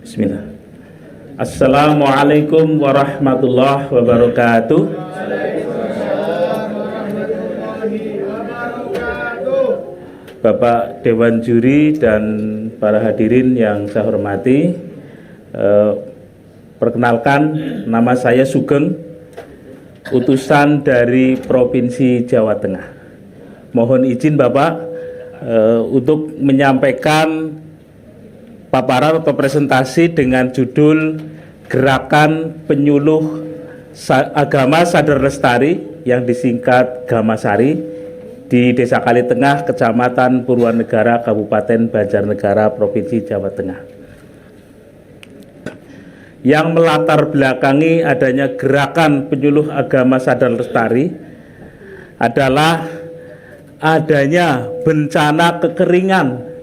Bismillah. Assalamualaikum warahmatullahi wabarakatuh. Bapak Dewan Juri dan para hadirin yang saya hormati, perkenalkan, nama saya Sugeng, utusan dari Provinsi Jawa Tengah. Mohon izin Bapak untuk menyampaikan paparan atau presentasi dengan judul Gerakan Penyuluh Agama Sadar Lestari yang disingkat Gamasari di Desa Kalitengah, Kecamatan Purwanegara, Kabupaten Banjarnegara, Provinsi Jawa Tengah. Yang melatar belakangi adanya Gerakan Penyuluh Agama Sadar Lestari adalah adanya bencana kekeringan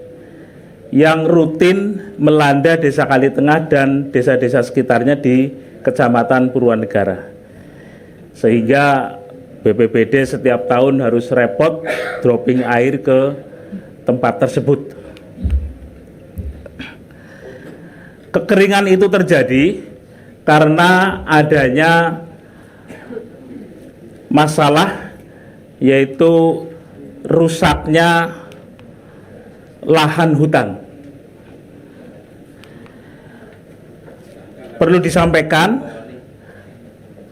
yang rutin melanda Desa Kalitengah dan desa-desa sekitarnya di Kecamatan Purwanegara, sehingga BPBD setiap tahun harus repot dropping air ke tempat tersebut. Kekeringan itu terjadi karena adanya masalah, yaitu rusaknya lahan hutan. Perlu disampaikan,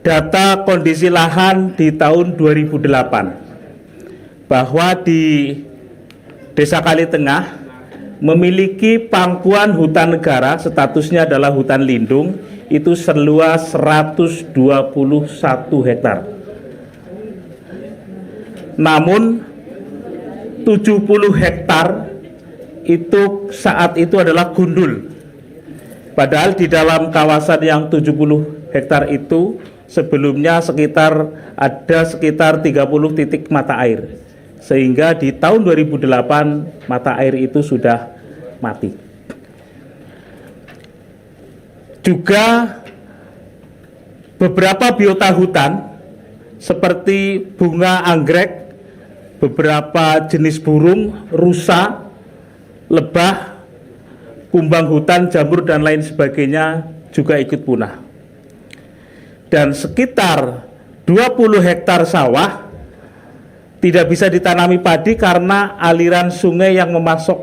data kondisi lahan di tahun 2008 bahwa di Desa Kalitengah memiliki pangkuan hutan negara, statusnya adalah hutan lindung, itu seluas 121 hektar. Namun 70 hektar itu saat itu adalah gundul. Padahal di dalam kawasan yang 70 hektar itu sebelumnya ada sekitar 30 titik mata air, sehingga di tahun 2008 mata air itu sudah mati. Juga beberapa biota hutan seperti bunga anggrek, beberapa jenis burung, rusa, lebah, kumbang hutan, jamur dan lain sebagainya juga ikut punah. Dan sekitar 20 hektar sawah tidak bisa ditanami padi karena aliran sungai yang memasok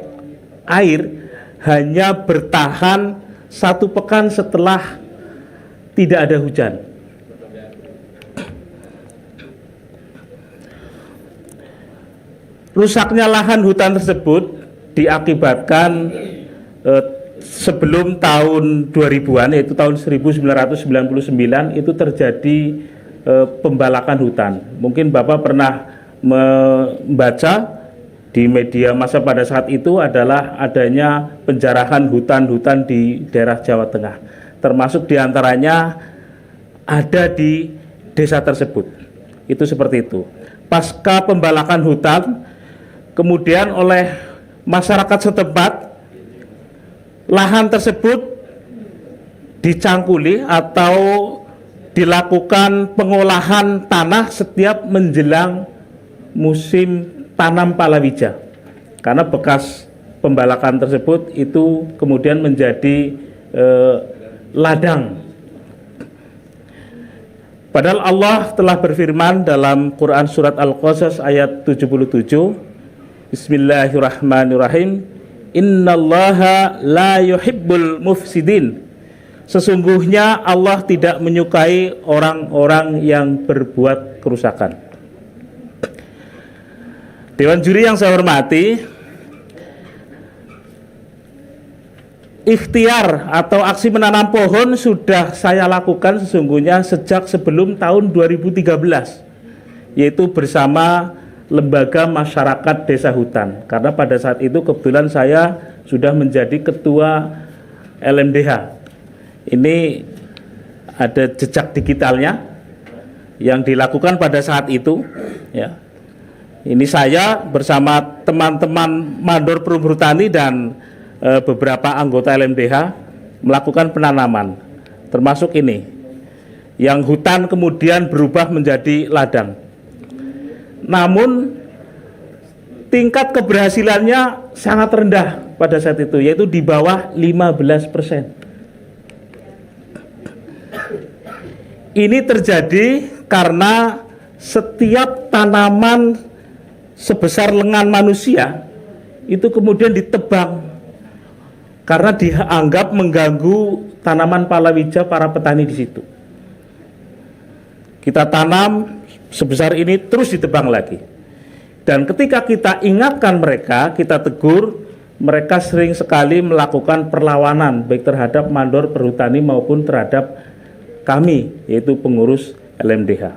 air hanya bertahan 1 pekan setelah tidak ada hujan. Rusaknya lahan hutan tersebut diakibatkan sebelum tahun 2000-an, yaitu tahun 1999 itu terjadi pembalakan hutan. Mungkin Bapak pernah membaca di media massa pada saat itu adalah adanya penjarahan hutan-hutan di daerah Jawa Tengah, termasuk diantaranya ada di desa tersebut. Itu seperti itu. Pasca pembalakan hutan, kemudian oleh masyarakat setempat, lahan tersebut dicangkuli atau dilakukan pengolahan tanah setiap menjelang musim tanam palawija, karena bekas pembalakan tersebut itu kemudian menjadi ladang. Padahal Allah telah berfirman dalam Quran surat Al-Qasas ayat 77, Bismillahirrahmanirrahim, Innallaha la yuhibbul mufsidin. Sesungguhnya Allah tidak menyukai orang-orang yang berbuat kerusakan. Dewan Juri yang saya hormati, ikhtiar atau aksi menanam pohon sudah saya lakukan sesungguhnya sejak sebelum tahun 2013, yaitu bersama Lembaga Masyarakat Desa Hutan, karena pada saat itu kebetulan saya sudah menjadi ketua LMDH. Ini ada jejak digitalnya yang dilakukan pada saat itu, ya. Ini saya bersama teman-teman mandor perumur tani dan beberapa anggota LMDH melakukan penanaman, termasuk ini yang hutan kemudian berubah menjadi ladang. Namun tingkat keberhasilannya sangat rendah pada saat itu, yaitu di bawah 15%. Ini terjadi karena setiap tanaman sebesar lengan manusia itu kemudian ditebang karena dianggap mengganggu tanaman palawija para petani di situ. Kita tanam sebesar ini terus ditebang lagi. Dan ketika kita ingatkan mereka, kita tegur, mereka sering sekali melakukan perlawanan baik terhadap mandor perhutani maupun terhadap kami, yaitu pengurus LMDH.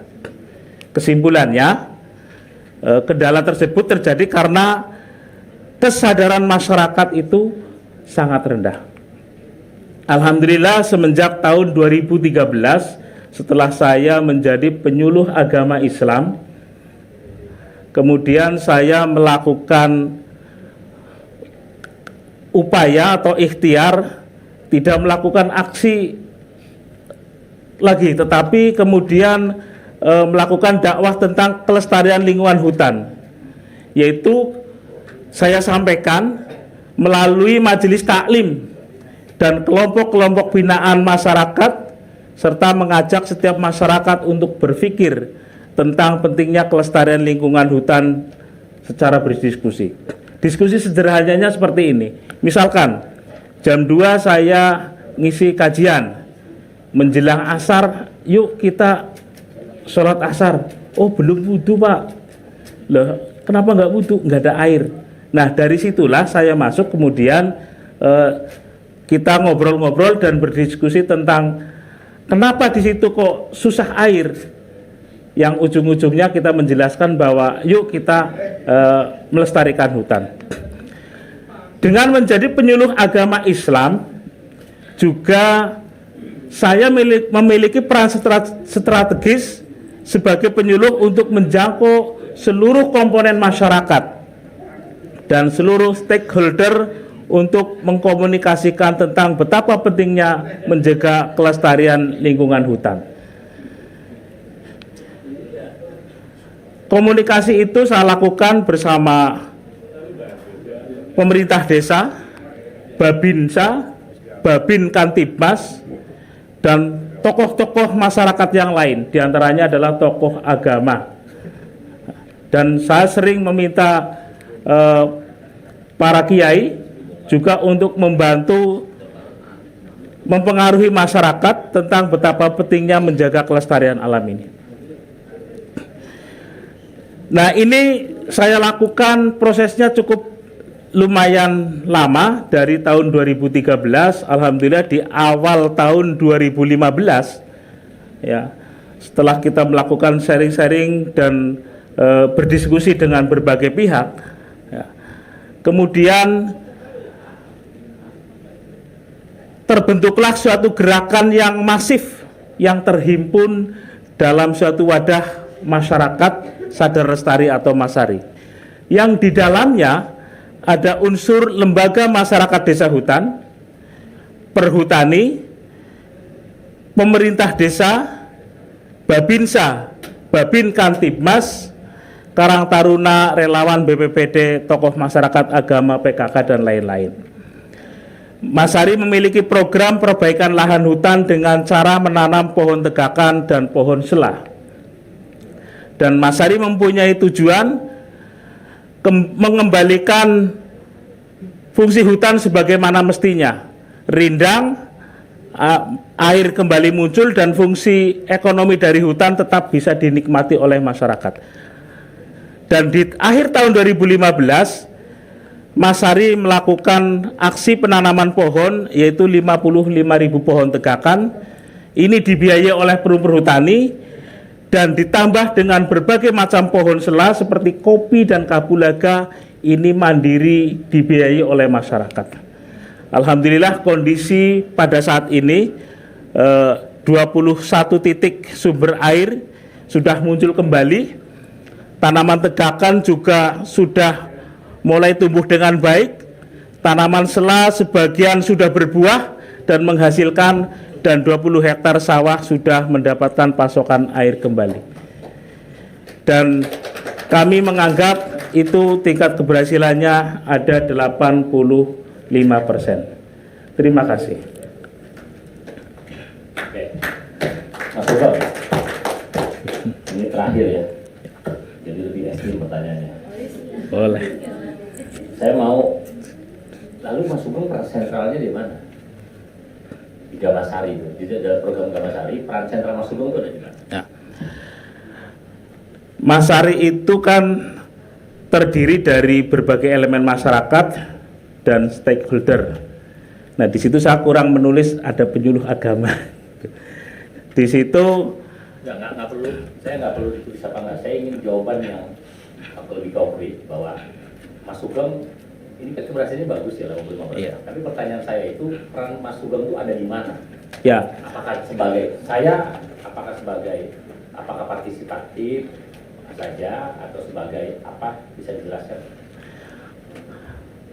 Kesimpulannya, kendala tersebut terjadi karena kesadaran masyarakat itu sangat rendah. Alhamdulillah semenjak tahun 2013 setelah saya menjadi penyuluh agama Islam, kemudian saya melakukan upaya atau ikhtiar tidak melakukan aksi lagi, tetapi kemudian melakukan dakwah tentang kelestarian lingkungan hutan, yaitu saya sampaikan melalui majelis taklim dan kelompok-kelompok binaan masyarakat, serta mengajak setiap masyarakat untuk berpikir tentang pentingnya kelestarian lingkungan hutan secara berdiskusi. Diskusi sederhananya seperti ini. Misalkan jam 2 saya ngisi kajian, menjelang asar, yuk kita sholat asar. Oh belum wudu Pak. Loh, kenapa nggak wudu? Nggak ada air. Nah dari situlah saya masuk, kemudian kita ngobrol-ngobrol dan berdiskusi tentang kenapa di situ kok susah air, yang ujung-ujungnya kita menjelaskan bahwa yuk kita melestarikan hutan. Dengan menjadi penyuluh agama Islam, juga saya memiliki peran strategis sebagai penyuluh untuk menjangkau seluruh komponen masyarakat dan seluruh stakeholder untuk mengkomunikasikan tentang betapa pentingnya menjaga kelestarian lingkungan hutan. Komunikasi itu saya lakukan bersama pemerintah desa, Babinsa, Babin Kantibmas, dan tokoh-tokoh masyarakat yang lain, diantaranya adalah tokoh agama. Dan saya sering meminta para kiai juga untuk membantu mempengaruhi masyarakat tentang betapa pentingnya menjaga kelestarian alam ini. Nah ini saya lakukan prosesnya cukup lumayan lama, dari tahun 2013, alhamdulillah di awal tahun 2015 ya, setelah kita melakukan sharing-sharing dan berdiskusi dengan berbagai pihak ya, kemudian terbentuklah suatu gerakan yang masif yang terhimpun dalam suatu wadah masyarakat sadar lestari atau Masari, yang di dalamnya ada unsur lembaga masyarakat desa hutan, perhutani, pemerintah desa, Babinsa, Babin Kantibmas, Karang Taruna, relawan BPPD, tokoh masyarakat agama, PKK, dan lain-lain. Masari memiliki program perbaikan lahan hutan dengan cara menanam pohon tegakan dan pohon selah. Dan Masari mempunyai tujuan mengembalikan fungsi hutan sebagaimana mestinya. Rindang, air kembali muncul, dan fungsi ekonomi dari hutan tetap bisa dinikmati oleh masyarakat. Dan di akhir tahun 2015, Masari melakukan aksi penanaman pohon, yaitu 55.000 pohon tegakan. Ini dibiayai oleh perhutani dan ditambah dengan berbagai macam pohon selah seperti kopi dan kabulaga. Ini mandiri dibiayai oleh masyarakat. Alhamdulillah kondisi pada saat ini 21 titik sumber air sudah muncul kembali. Tanaman tegakan juga sudah mulai tumbuh dengan baik. Tanaman selah sebagian sudah berbuah dan menghasilkan, dan 20 hektar sawah sudah mendapatkan pasokan air kembali. Dan kami menganggap itu tingkat keberhasilannya ada 85%. Terima kasih. Mas Gugeng, ini terakhir ya, jadi lebih ekstrim pertanyaannya. Boleh. Saya mau, lalu Mas Gugeng peran sentralnya di mana? Di Gamasari itu, di dalam program Gamasari, peran sentral Mas Gugeng itu ada di mana? Ya. Masari itu kan terdiri dari berbagai elemen masyarakat dan stakeholder. Nah, di situ saya kurang menulis ada penyuluh agama. Di situ nggak perlu, saya nggak perlu ditulis apa nggak. Saya ingin jawaban yang lebih konkret bahwa Mas Sugeng ini keberhasilannya bagus ya 85%. Iya. Tapi pertanyaan saya itu peran Mas Sugeng itu ada di mana? ya, Apakah apakah partisipatif saja atau sebagai apa, bisa dijelaskan?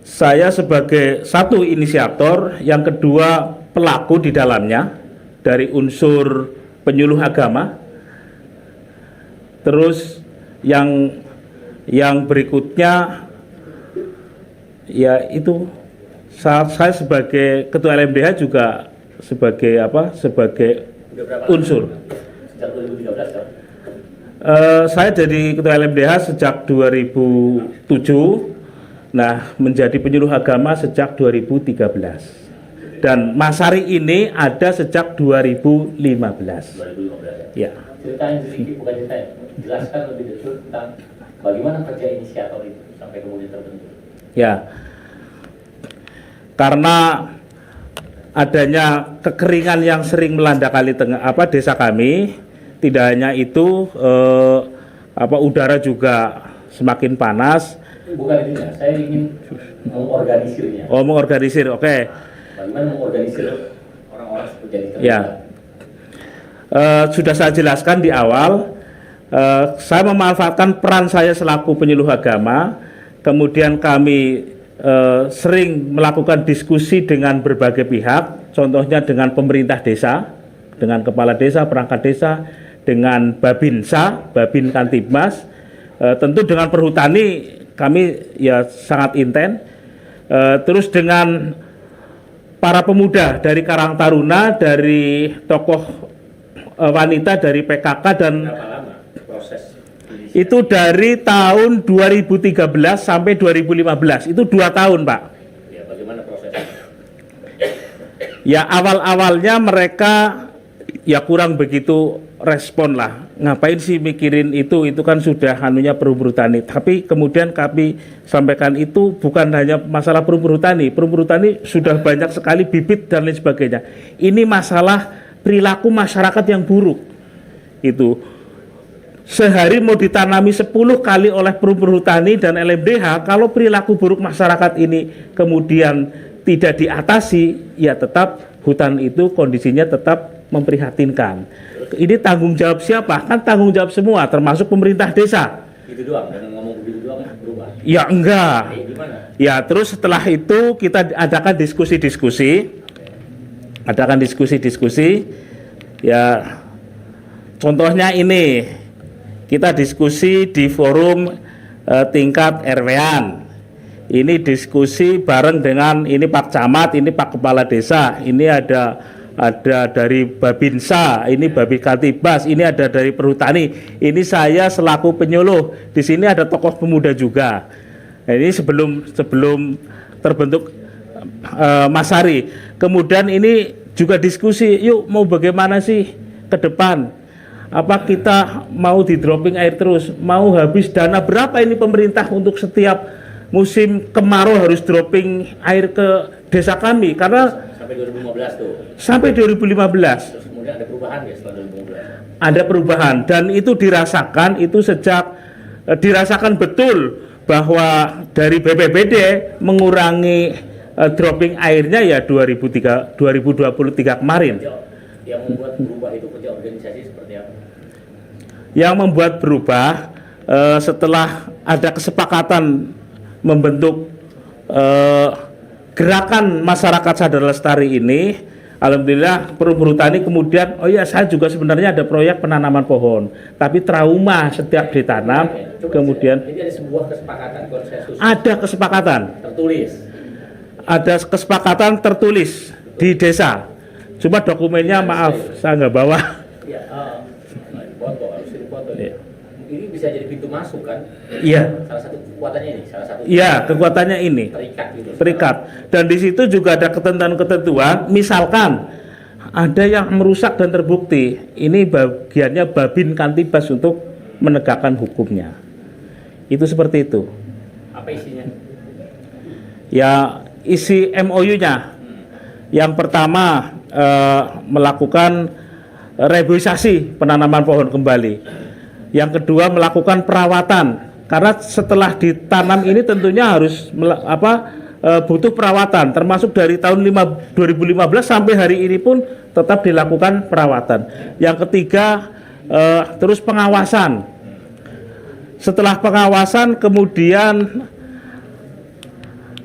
saya sebagai satu inisiator, yang kedua pelaku di dalamnya dari unsur penyuluh agama. Terus yang berikutnya ya itu saya sebagai ketua LMDH juga sebagai apa? Sebagai Udah berapa unsur. Sejak 2013 kan? Saya jadi ketua LMDH sejak 2007. Nah, menjadi penyuluh agama sejak 2013. Dan Masari ini ada sejak 2015. 2015 ya? Ya. Ceritain sedikit, bukan ceritain, jelaskan lebih detail tentang bagaimana kerja inisiator itu sampai kemudian terbentuk. Ya. Karena adanya kekeringan yang sering melanda desa kami, tidak hanya itu udara juga semakin panas. Bukan ininya, saya ingin mengorganisirnya. Oh, mengorganisir, oke. Bagaimana mengorganisir orang-orang seperti yang terlibat? Ya. Sudah saya jelaskan di awal, saya memanfaatkan peran saya selaku penyuluh agama, kemudian kami sering melakukan diskusi dengan berbagai pihak, contohnya dengan pemerintah desa, dengan kepala desa, perangkat desa, dengan Babinsa, Babin Kantibmas, tentu dengan perhutani kami ya sangat intens, terus dengan para pemuda dari Karang Taruna, dari tokoh wanita dari PKK, dan Berapa lama proses? itu dari tahun 2013 sampai 2015, itu 2 tahun, Pak. Ya, bagaimana prosesnya? Ya, awal-awalnya mereka ya kurang begitu respon lah, ngapain sih mikirin itu kan sudah anunya perumur tani. Tapi kemudian kami sampaikan itu bukan hanya masalah perumur tani sudah banyak sekali bibit dan lain sebagainya. Ini masalah perilaku masyarakat yang buruk. Itu sehari mau ditanami 10 kali oleh perhutani dan LMDH, kalau perilaku buruk masyarakat ini kemudian tidak diatasi, ya tetap hutan itu kondisinya tetap memprihatinkan. Ini tanggung jawab siapa? Kan tanggung jawab semua, termasuk pemerintah desa. Itu doang, dengan ngomong begitu doang berubah? Ya enggak. Gimana? Ya, terus setelah itu kita adakan diskusi-diskusi. Ya, contohnya ini, kita diskusi di forum tingkat RW-an. Ini diskusi bareng dengan ini Pak Camat, ini Pak Kepala Desa, ini ada dari Babinsa, ini Babin Kantibmas, ini ada dari Perhutani, ini saya selaku penyuluh. Di sini ada tokoh pemuda juga. Nah, ini sebelum terbentuk Masari. Kemudian ini juga diskusi, yuk mau bagaimana sih ke depan? Apa kita mau di dropping air terus? Mau habis dana berapa ini pemerintah untuk setiap musim kemarau harus dropping air ke desa kami? Karena Sampai 2015 tuh. sampai 2015 Terus kemudian ada perubahan ya setelah 2015? ada perubahan, dan itu dirasakan betul bahwa dari BPBD mengurangi dropping airnya ya 2023 kemarin. Yang membuat berubah itu kerja organisasi seperti apa? Yang membuat berubah setelah ada kesepakatan membentuk gerakan masyarakat sadar lestari ini, alhamdulillah perhutani kemudian, oh ya saya juga sebenarnya ada proyek penanaman pohon, tapi trauma setiap ditanam. Kemudian jadi ada sebuah kesepakatan konsensus. ada kesepakatan Tertulis. di desa. Cuma dokumennya maaf saya nggak bawa. Iya, foto harus foto. Iya. Ini bisa jadi pintu masuk kan? Iya. Salah satu kekuatannya ini, salah satu. Iya, kekuatannya ini. Terikat gitu. Terikat. Dan di situ juga ada ketentuan-ketentuan, misalkan ada yang merusak dan terbukti, ini bagiannya Babin Kantibas untuk menegakkan hukumnya. Itu seperti itu. Apa isinya? Ya, isi MOU-nya. Yang pertama melakukan reboisasi penanaman pohon kembali. Yang kedua melakukan perawatan, karena setelah ditanam ini tentunya harus butuh perawatan, termasuk dari tahun 2015 sampai hari ini pun tetap dilakukan perawatan. Yang ketiga terus pengawasan. Setelah pengawasan kemudian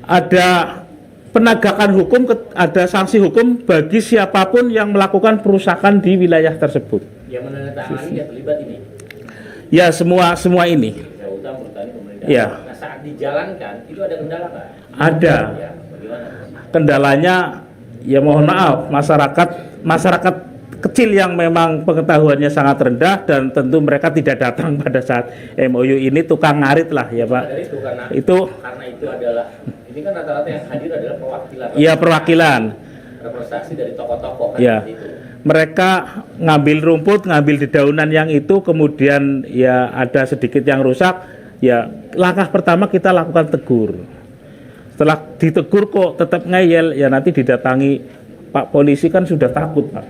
ada penegakan hukum, ada sanksi hukum bagi siapapun yang melakukan perusakan di wilayah tersebut. Yang menandatangani ya terlibat ini. Ya, semua ini. Ya, utang bertani pemerintah. Ya. Nah, saat dijalankan itu ada kendala nggak? Ada. Ya, bagaimana? Kendalanya ya mohon maaf, masyarakat kecil yang memang pengetahuannya sangat rendah dan tentu mereka tidak datang pada saat MOU ini, tukang ngarit lah ya Pak. Dari itu karena itu adalah ini kan rata-rata yang hadir adalah perwakilan. Iya, perwakilan. Representasi dari tokoh-tokoh kan Ya. itu. Mereka ngambil rumput, ngambil dedaunan yang itu, kemudian ya ada sedikit yang rusak, ya langkah pertama kita lakukan tegur. Setelah ditegur kok tetap ngeyel, ya nanti didatangi Pak polisi, kan sudah takut Pak.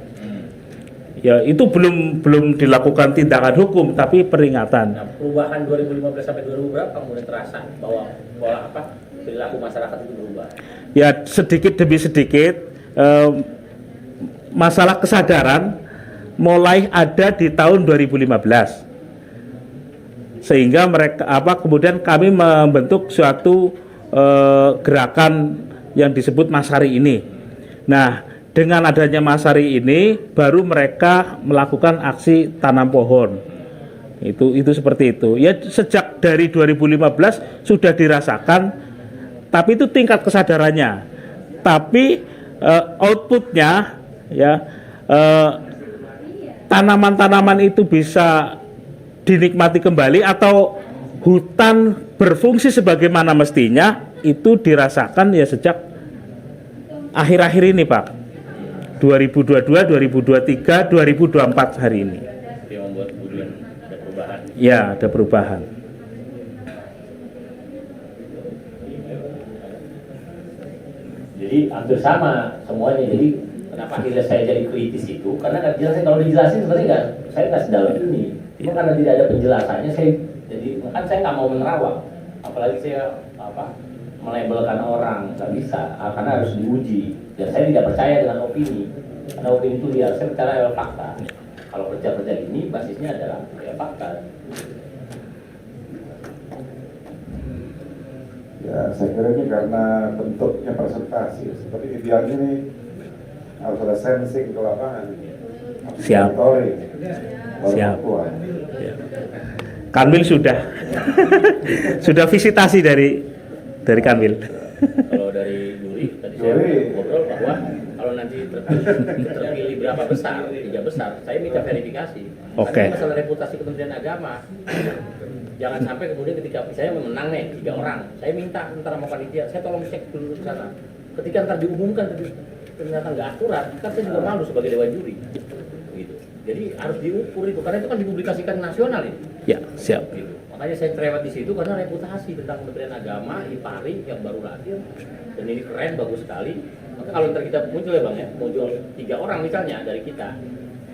Ya itu belum dilakukan tindakan hukum, tapi peringatan. Nah, perubahan 2015 sampai 2000 berapa kemudian terasa bahwa pola perilaku masyarakat itu berubah? Ya sedikit demi sedikit. Masalah kesadaran mulai ada di tahun 2015, sehingga kemudian kami membentuk suatu gerakan yang disebut Masari ini. Nah, dengan adanya Masari ini baru mereka melakukan aksi tanam pohon. Itu seperti itu. Ya sejak dari 2015 sudah dirasakan, tapi itu tingkat kesadarannya. Tapi outputnya ya tanaman-tanaman itu bisa dinikmati kembali atau hutan berfungsi sebagaimana mestinya, itu dirasakan ya sejak akhir-akhir ini Pak, 2022, 2023, 2024 hari ini. Yang membuat kemudian ada perubahan. Ya, ada perubahan. Jadi hampir sama semuanya. Jadi kenapa akhirnya saya jadi kritis itu? Karena nggak dijelasin. Kalau dijelasin sebenarnya saya nggak sedalam ini. Cuma karena tidak ada penjelasannya, saya nggak mau menerawang. Apalagi saya melabelkan orang, nggak bisa. Karena harus diuji. Dan saya tidak percaya dengan opini. Karena opini itu saya percaya adalah fakta. Kalau kerja-kerja ini basisnya adalah ya fakta. Ya, saya kira ini karena bentuknya presentasi. Seperti idealnya ini harus ada sensing ke lapangan. Siap. Siap. Ya. Kanwil sudah visitasi dari Kanwil. Kalau dari Yuri tadi saya ngobrol bahwa kalau nanti terpilih berapa besar, 3 besar, saya minta verifikasi. Oke. Karena masalah reputasi Kementerian Agama. Jangan sampai kemudian ketika saya menang nih 3 orang, saya minta antara mau panitia, saya tolong cek dulu ke sana. Ketika ntar diumumkan ternyata nggak akurat, kan saya juga malu sebagai dewan juri. Gitu. Jadi harus diukur itu, karena itu kan dipublikasikan nasional ini. Ya, siap. Gitu. Makanya saya cerewet di situ karena reputasi tentang Kementerian Agama, IPARI yang baru lahir, dan ini keren, bagus sekali. Maka kalau ntar kita muncul ya Bang ya, muncul 3 orang misalnya dari kita,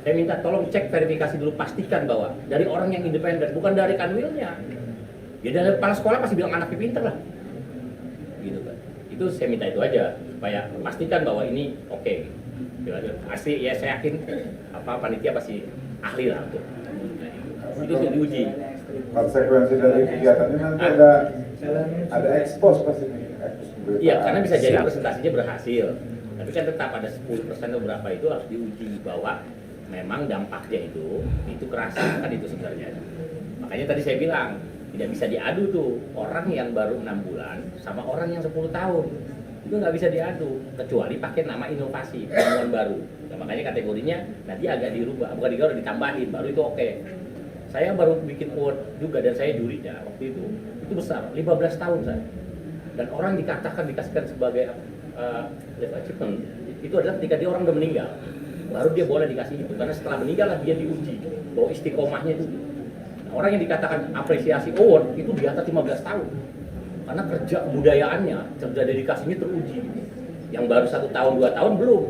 saya minta tolong cek verifikasi dulu, pastikan bahwa dari orang yang independen, bukan dari kanwilnya. Ya dari kepala sekolah pasti bilang anaknya pinter lah. Gitu kan. Itu saya minta itu aja, supaya pastikan bahwa ini oke. Pasti ya saya yakin panitia pasti ahli lah untuk itu sudah diuji. Konsekuensi dari kegiatan ini nanti ada ekspos pasti nih. Iya, karena bisa jadi presentasinya berhasil. Tapi kan tetap ada 10% atau berapa itu harus diuji bahwa memang dampaknya itu kerasa kan itu sebenarnya. Makanya tadi saya bilang tidak bisa diadu tuh orang yang baru 6 bulan sama orang yang 10 tahun. itu nggak bisa diadu kecuali pakai nama inovasi penemuan baru. Nah, makanya kategorinya nanti agak dirubah, bukan digoreng, ditambahin, baru itu oke. Saya baru bikin award juga dan saya jurinya waktu itu besar, 15 tahun saya. Dan orang dikasihkan sebagai life achievement itu adalah ketika dia orang udah meninggal, baru dia boleh dikasih itu, karena setelah meninggal lah dia diuji bahwa istiqomahnya itu. Nah, orang yang dikatakan apresiasi award itu di atas 15 tahun, karena kerja kebudayaannya, kerja dedikasinya teruji. Yang baru 1 tahun 2 tahun belum,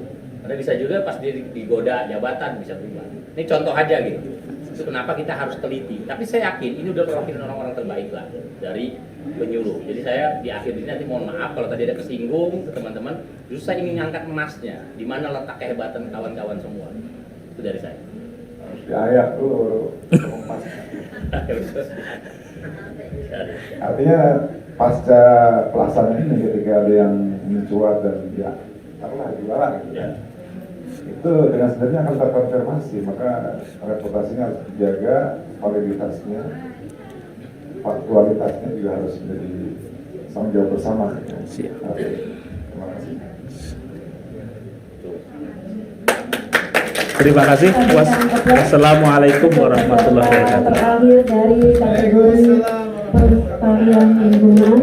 karena bisa juga pas dia digoda jabatan bisa berubah. Ini contoh aja gitu. Itu kenapa kita harus teliti. Tapi saya yakin ini udah perwakilan orang-orang terbaik lah dari penyuluh. Jadi saya di akhir ini nanti mohon maaf kalau tadi ada kesinggung ke teman-teman. Justru saya ingin ngangkat emasnya. Di mana letak kehebatan kawan-kawan semua. Itu dari saya. Harus diayak dulu. Artinya pasca pelaksanaan ini ketika ada yang mencuat dan ya taruhlah juara gitu ya. Itu dengan sendirinya akan terkonfirmasi, maka reputasinya harus dijaga, validitasnya, faktualitasnya juga harus menjadi tanggung jawab bersama. Siap. Terima kasih. Terima kasih. Wassalamualaikum warahmatullahi wabarakatuh. Terakhir dari kategori pertanian lingkungan.